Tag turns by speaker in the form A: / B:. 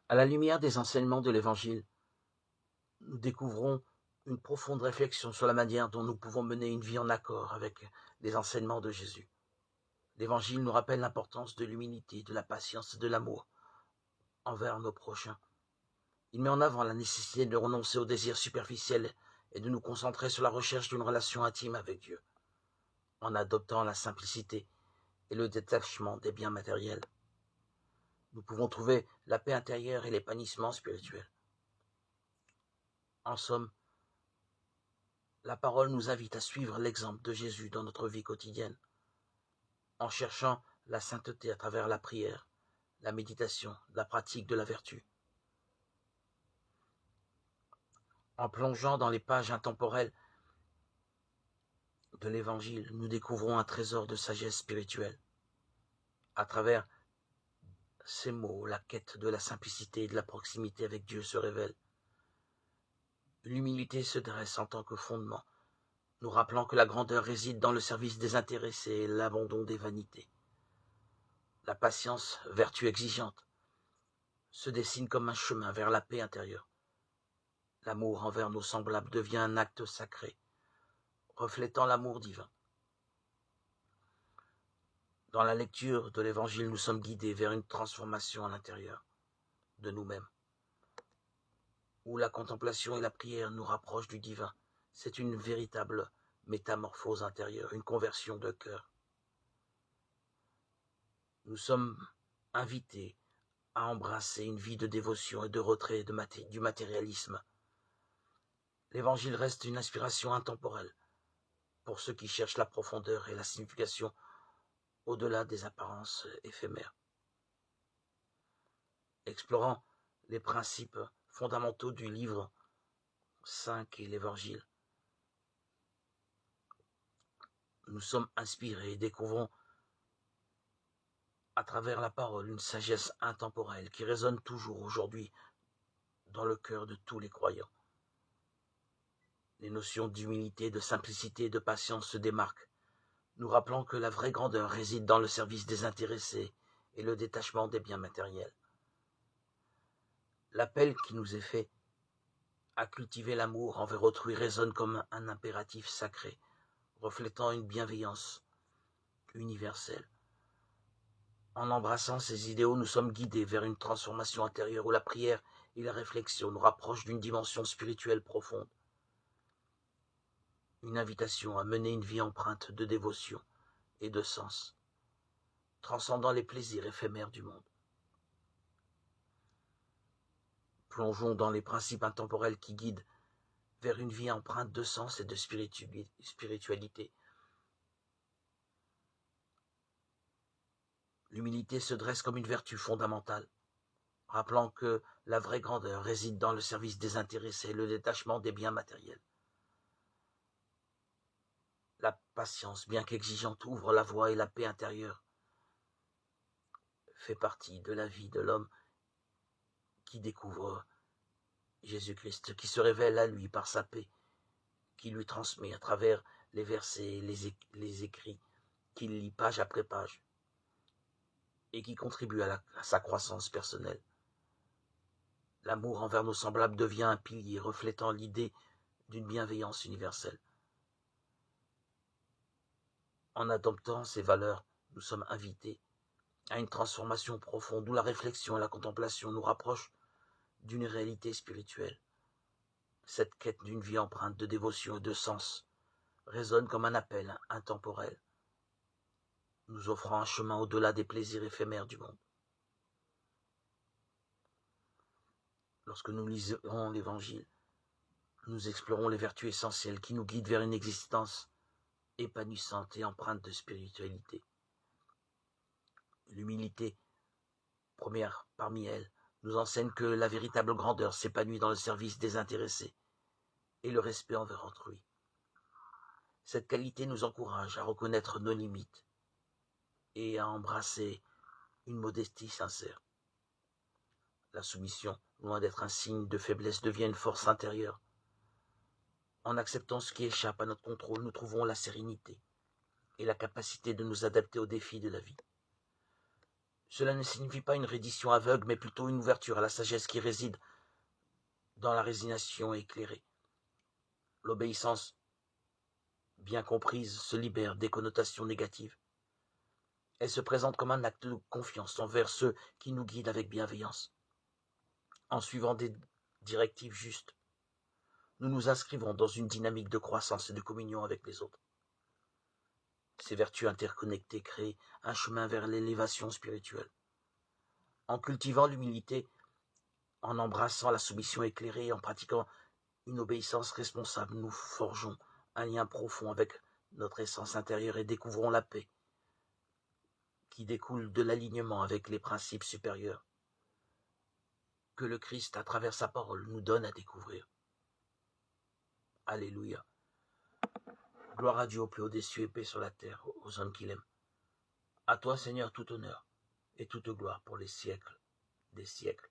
A: À la lumière des enseignements de l'Évangile, nous découvrons une profonde réflexion sur la manière dont nous pouvons mener une vie en accord avec les enseignements de Jésus. L'Évangile nous rappelle l'importance de l'humilité, de la patience et de l'amour envers nos prochains. Il met en avant la nécessité de renoncer aux désirs superficiels et de nous concentrer sur la recherche d'une relation intime avec Dieu, en adoptant la simplicité et le détachement des biens matériels. Nous pouvons trouver la paix intérieure et l'épanouissement spirituel. En somme, la parole nous invite à suivre l'exemple de Jésus dans notre vie quotidienne, en cherchant la sainteté à travers la prière, la méditation, la pratique de la vertu. En plongeant dans les pages intemporelles de l'Évangile, nous découvrons un trésor de sagesse spirituelle. À travers ces mots, la quête de la simplicité et de la proximité avec Dieu se révèle. L'humilité se dresse en tant que fondement, nous rappelant que la grandeur réside dans le service désintéressé et l'abandon des vanités. La patience, vertu exigeante, se dessine comme un chemin vers la paix intérieure. L'amour envers nos semblables devient un acte sacré, reflétant l'amour divin. Dans la lecture de l'Évangile, nous sommes guidés vers une transformation à l'intérieur de nous-mêmes, où la contemplation et la prière nous rapprochent du divin. C'est une véritable métamorphose intérieure, une conversion de cœur. Nous sommes invités à embrasser une vie de dévotion et de retrait du matérialisme. L'Évangile reste une inspiration intemporelle pour ceux qui cherchent la profondeur et la signification au-delà des apparences éphémères. Explorant les principes fondamentaux du livre 5 et l'Évangile, nous sommes inspirés et découvrons à travers la parole une sagesse intemporelle qui résonne toujours aujourd'hui dans le cœur de tous les croyants. Les notions d'humilité, de simplicité et de patience se démarquent, nous rappelant que la vraie grandeur réside dans le service désintéressé et le détachement des biens matériels. L'appel qui nous est fait à cultiver l'amour envers autrui résonne comme un impératif sacré, reflétant une bienveillance universelle. En embrassant ces idéaux, nous sommes guidés vers une transformation intérieure où la prière et la réflexion nous rapprochent d'une dimension spirituelle profonde. Une invitation à mener une vie empreinte de dévotion et de sens, transcendant les plaisirs éphémères du monde. Plongeons dans les principes intemporels qui guident vers une vie empreinte de sens et de spiritualité. L'humilité se dresse comme une vertu fondamentale, rappelant que la vraie grandeur réside dans le service désintéressé et le détachement des biens matériels. La patience, bien qu'exigeante, ouvre la voie et la paix intérieure fait partie de la vie de l'homme qui découvre Jésus-Christ, qui se révèle à lui par sa paix, qui lui transmet à travers les versets, les écrits, qu'il lit page après page, et qui contribue à sa croissance personnelle. L'amour envers nos semblables devient un pilier reflétant l'idée d'une bienveillance universelle. En adoptant ces valeurs, nous sommes invités à une transformation profonde où la réflexion et la contemplation nous rapprochent d'une réalité spirituelle. Cette quête d'une vie empreinte de dévotion et de sens résonne comme un appel intemporel, nous offrant un chemin au-delà des plaisirs éphémères du monde. Lorsque nous lisons l'Évangile, nous explorons les vertus essentielles qui nous guident vers une existence épanouissante et empreinte de spiritualité. L'humilité, première parmi elles, nous enseigne que la véritable grandeur s'épanouit dans le service désintéressé et le respect envers autrui. Cette qualité nous encourage à reconnaître nos limites et à embrasser une modestie sincère. La soumission, loin d'être un signe de faiblesse, devient une force intérieure. En acceptant ce qui échappe à notre contrôle, nous trouvons la sérénité et la capacité de nous adapter aux défis de la vie. Cela ne signifie pas une reddition aveugle, mais plutôt une ouverture à la sagesse qui réside dans la résignation éclairée. L'obéissance, bien comprise, se libère des connotations négatives. Elle se présente comme un acte de confiance envers ceux qui nous guident avec bienveillance. En suivant des directives justes, nous nous inscrivons dans une dynamique de croissance et de communion avec les autres. Ces vertus interconnectées créent un chemin vers l'élévation spirituelle. En cultivant l'humilité, en embrassant la soumission éclairée et en pratiquant une obéissance responsable, nous forgeons un lien profond avec notre essence intérieure et découvrons la paix qui découle de l'alignement avec les principes supérieurs que le Christ, à travers sa parole, nous donne à découvrir. Alléluia. Gloire à Dieu au plus haut des cieux et paix sur la terre, aux hommes qu'il aime. À toi, Seigneur, tout honneur et toute gloire pour les siècles des siècles.